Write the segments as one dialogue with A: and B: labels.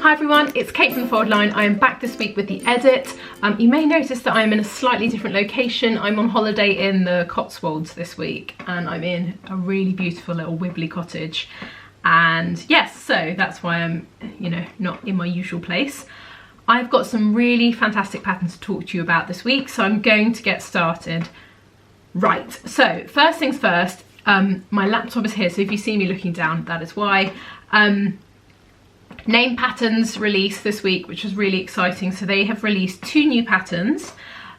A: Hi everyone, it's Kate from The Fold Line. I am back this week with the edit. You may notice that I'm in a slightly different location. I'm on holiday in the Cotswolds this week and I'm in a really beautiful little wibbly cottage. And yes, so that's why I'm, not in my usual place. I've got some really fantastic patterns to talk to you about this week, so I'm going to get started. Right, so first things first, my laptop is here, so if you see me looking down, that is why. Name Patterns released this week, which was really exciting. So they have released 2 new patterns.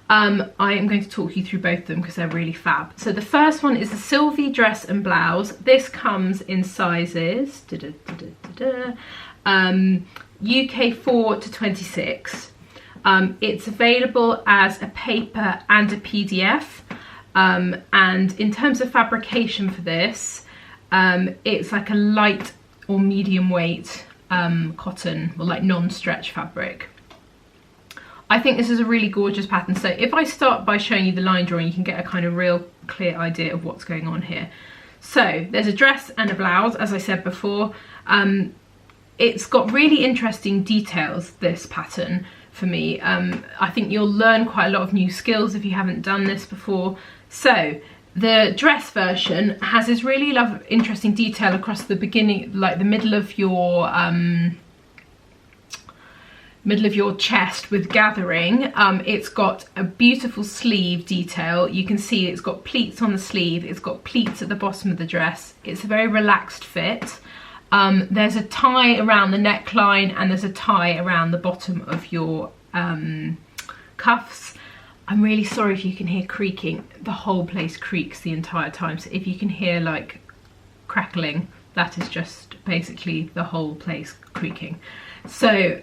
A: I am going to talk you through both of them because they're really fab. So the first one is the Sylvie dress and blouse. This comes in sizes UK 4 to 26. It's available as a paper and a PDF. And in terms of fabrication for this, it's like a light or medium weight cotton, or like non-stretch fabric. I think this is a really gorgeous pattern. So if I start by showing you the line drawing, you can get a kind of real clear idea of what's going on here. So there's a dress and a blouse, as I said before. It's got really interesting details, this pattern, for me. I think you'll learn quite a lot of new skills if you haven't done this before. So the dress version has this really interesting detail across the beginning, like the middle of your chest with gathering. It's got a beautiful sleeve detail. You can see it's got pleats on the sleeve. It's got pleats at the bottom of the dress. It's a very relaxed fit. There's a tie around the neckline and there's a tie around the bottom of your cuffs. I'm really sorry if you can hear creaking. The whole place creaks the entire time. So if you can hear like crackling, that is just basically the whole place creaking. So,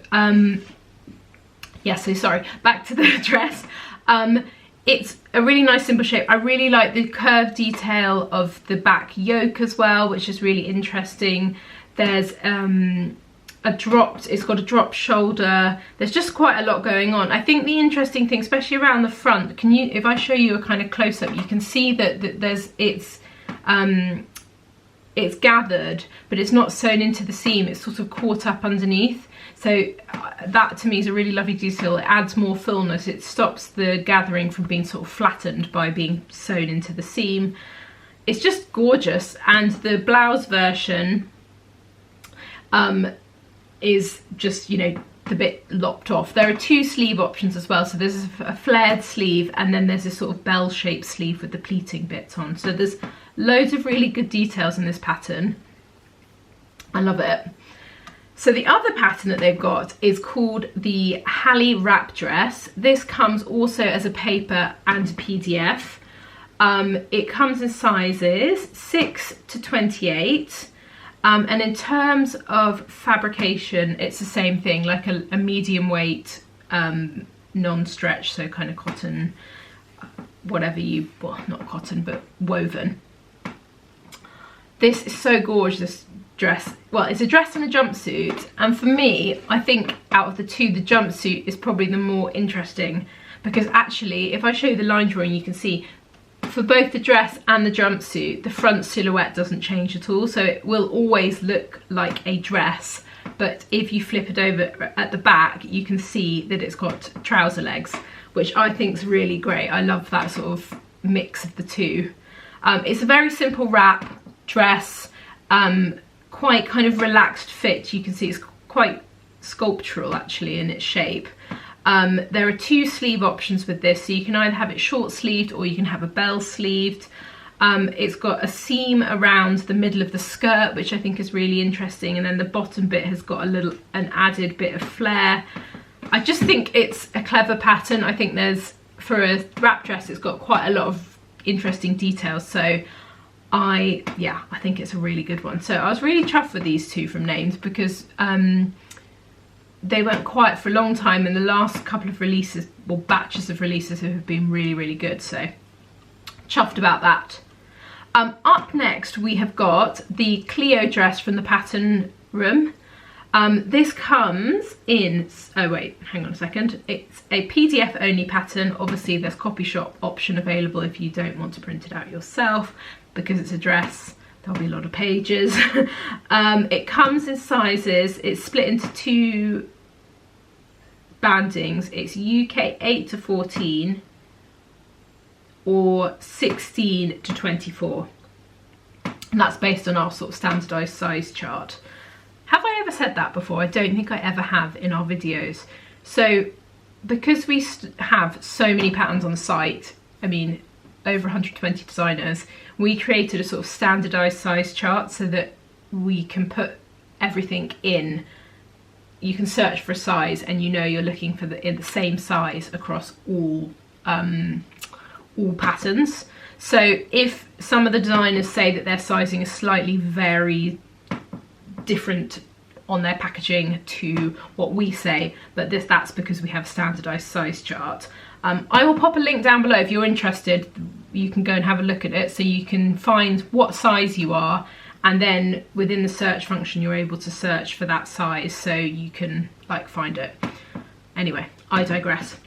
A: yeah, so sorry, back to the dress. It's a really nice simple shape. I really like the curved detail of the back yoke as well, which is really interesting. There's it's got a dropped shoulder. There's just quite a lot going on. I think the interesting thing, especially around the front, if I show you a kind of close-up, you can see that it's gathered, but it's not sewn into the seam. It's sort of caught up underneath. So that to me is a really lovely detail. It adds more fullness. It stops the gathering from being sort of flattened by being sewn into the seam. It's just gorgeous. And the blouse version is just, the bit lopped off. There are 2 sleeve options as well. So there's a flared sleeve and then there's this sort of bell-shaped sleeve with the pleating bits on. So there's loads of really good details in this pattern. I love it. So the other pattern that they've got is called the Halle wrap dress. This comes also as a paper and a PDF. It comes in sizes 6 to 28. And in terms of fabrication, it's the same thing, like a medium weight, non-stretch, so kind of cotton, whatever well, not cotton, but woven. This is so gorgeous, this dress. Well, it's a dress and a jumpsuit, and for me, I think out of the 2, the jumpsuit is probably the more interesting, because actually, if I show you the line drawing, you can see for both the dress and the jumpsuit, the front silhouette doesn't change at all, so it will always look like a dress, but if you flip it over at the back, you can see that it's got trouser legs, which I think is really great. I love that sort of mix of the 2. It's a very simple wrap dress, quite kind of relaxed fit. You can see it's quite sculptural actually in its shape. There are 2 sleeve options with this, so you can either have it short sleeved or you can have a bell sleeved. It's got a seam around the middle of the skirt, which I think is really interesting, and then the bottom bit has got an added bit of flare. I just think it's a clever pattern. I think for a wrap dress, it's got quite a lot of interesting details, so I think it's a really good one. So I was really chuffed with these 2 from Names because they went quiet for a long time, and the last couple of releases, or batches of releases, have been really, really good, so chuffed about that. Up next we have got the Cleo dress from the Pattern Room. This comes in, oh wait, hang on a second, it's a PDF only pattern. Obviously there's copy shop option available if you don't want to print it out yourself, because it's a dress. there'll be a lot of pages. It comes in sizes, it's split into 2 bandings. It's UK 8 to 14 or 16 to 24. And that's based on our sort of standardized size chart. Have I ever said that before? I don't think I ever have in our videos. So because we have so many patterns on the site, I mean over 120 designers, we created a sort of standardized size chart so that we can put everything in. You can search for a size and you know you're looking for in the same size across all patterns. So if some of the designers say that their sizing is slightly very different on their packaging to what we say, but that's because we have a standardized size chart. I will pop a link down below if you're interested. You can go and have a look at it so you can find what size you are, and then within the search function you're able to search for that size so you can like find it. Anyway, I digress.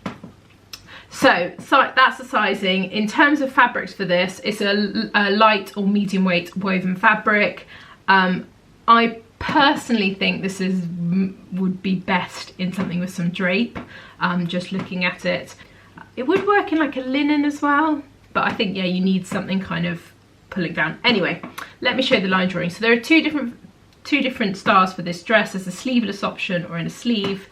A: So that's the sizing. In terms of fabrics for this, it's a light or medium weight woven fabric. I personally think this would be best in something with some drape. Just looking at it, it would work in like a linen as well, but I think, yeah, you need something kind of pulling down. Anyway, let me show you the line drawing. So there are two different styles for this dress. There's a sleeveless option or in a sleeve.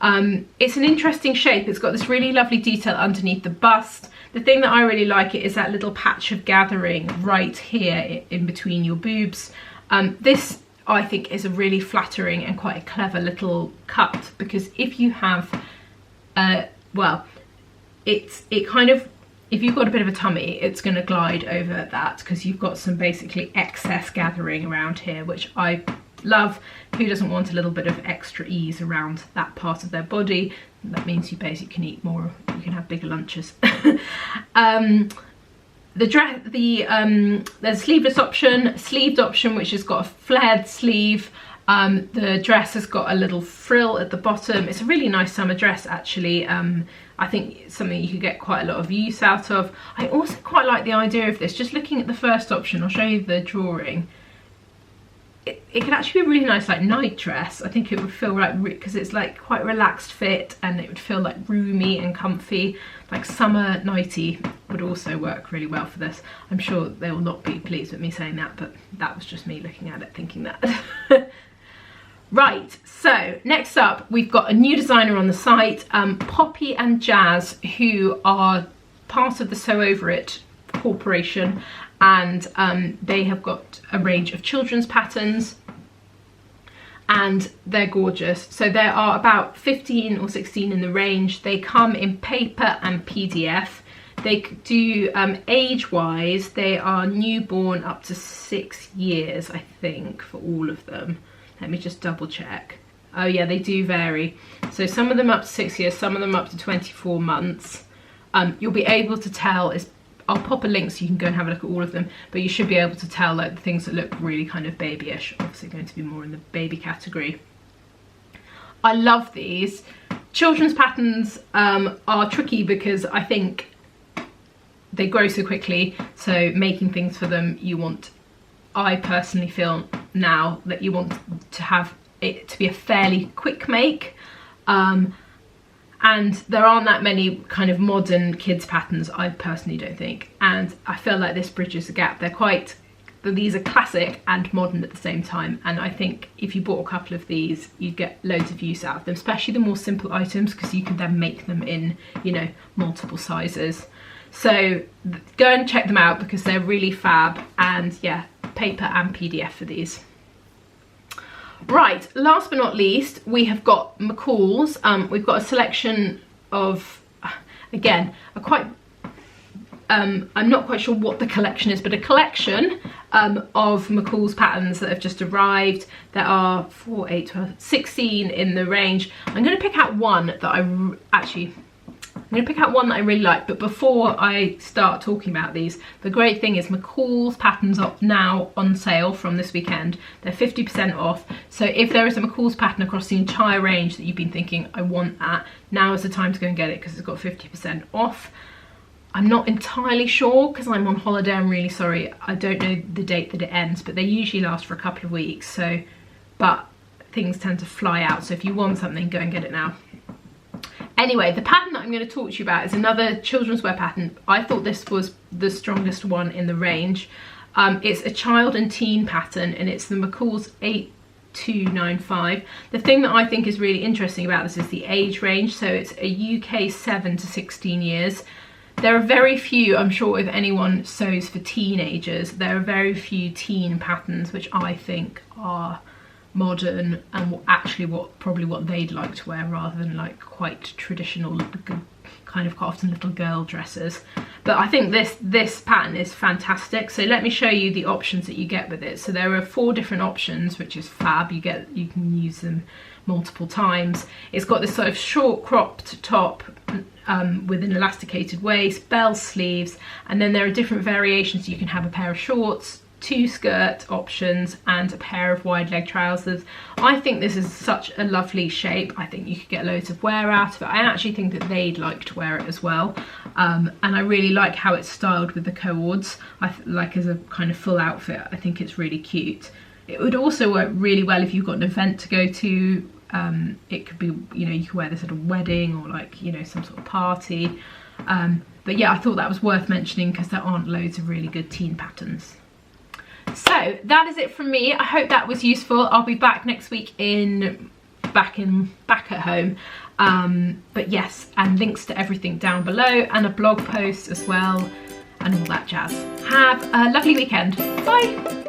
A: It's an interesting shape. It's got this really lovely detail underneath the bust. The thing that I really like it is that little patch of gathering right here in between your boobs. This I think is a really flattering and quite a clever little cut, because if you have well, it kind of, if you've got a bit of a tummy, it's going to glide over that because you've got some basically excess gathering around here, which I love. Who doesn't want a little bit of extra ease around that part of their body? That means you basically can eat more, you can have bigger lunches. There's a sleeveless option, sleeved option, which has got a flared sleeve. The dress has got a little frill at the bottom. It's a really nice summer dress, actually. I think it's something you could get quite a lot of use out of. I also quite like the idea of this. Just looking at the first option, I'll show you the drawing. It could actually be a really nice like night dress. I think it would feel like, because it's like quite relaxed fit and it would feel like roomy and comfy. Like summer nighty would also work really well for this. I'm sure they will not be pleased with me saying that, but that was just me looking at it thinking that. Right, so next up we've got a new designer on the site, Poppy and Jazz, who are part of the Sew Over It corporation, and they have got a range of children's patterns and they're gorgeous. So there are about 15 or 16 in the range. They come in paper and PDF. They do age-wise, they are newborn up to 6 years, I think, for all of them. Let me just double check. Oh yeah, they do vary. So some of them up to 6 years, some of them up to 24 months. You'll be able to tell, I'll pop a link so you can go and have a look at all of them, but you should be able to tell like the things that look really kind of babyish, obviously going to be more in the baby category. I love these. Children's patterns are tricky because I think they grow so quickly, so making things for them, I personally feel now that you want to have it to be a fairly quick make. And there aren't that many kind of modern kids patterns, I personally don't think, and I feel like this bridges the gap. These are classic and modern at the same time, and I think if you bought a couple of these you'd get loads of use out of them, especially the more simple items, because you can then make them in, you know, multiple sizes. So go and check them out because they're really fab, and yeah, paper and PDF for these. Right, last but not least, we have got McCall's. We've got a selection of, again, I'm not quite sure what the collection is, but a collection of McCall's patterns that have just arrived. There are 4, 8, 12, 16 in the range. I'm going to pick out one that I really like, but before I start talking about these, the great thing is McCall's patterns are now on sale from this weekend. They're 50% off, so if there is a McCall's pattern across the entire range that you've been thinking, I want that, now is the time to go and get it because it's got 50% off. I'm not entirely sure because I'm on holiday. I'm really sorry. I don't know the date that it ends, but they usually last for a couple of weeks. So, but things tend to fly out. So if you want something, go and get it now. Anyway, the pattern that I'm going to talk to you about is another children's wear pattern. I thought this was the strongest one in the range. It's a child and teen pattern, and it's the McCall's 8295. The thing that I think is really interesting about this is the age range. So it's a UK 7 to 16 years. There are very few, I'm sure if anyone sews for teenagers, there are very few teen patterns which I think are modern and actually probably what they'd like to wear, rather than like quite traditional kind of often little girl dresses. But I think this pattern is fantastic. So let me show you the options that you get with it. So there are 4 different options, which is fab. You can use them multiple times. It's got this sort of short cropped top with an elasticated waist, bell sleeves, and then there are different variations. You can have a pair of shorts, 2 skirt options, and a pair of wide leg trousers. I think this is such a lovely shape. I think you could get loads of wear out of it. I actually think that they'd like to wear it as well. And I really like how it's styled with the cords. Like as a kind of full outfit, I think it's really cute. It would also work really well if you've got an event to go to. It could be, you know, you could wear this at a wedding or like, you know, some sort of party. But yeah, I thought that was worth mentioning because there aren't loads of really good teen patterns. So that is it from me. I hope that was useful. I'll be back next week back at home. But yes, and links to everything down below, and a blog post as well, and all that jazz. Have a lovely weekend. Bye.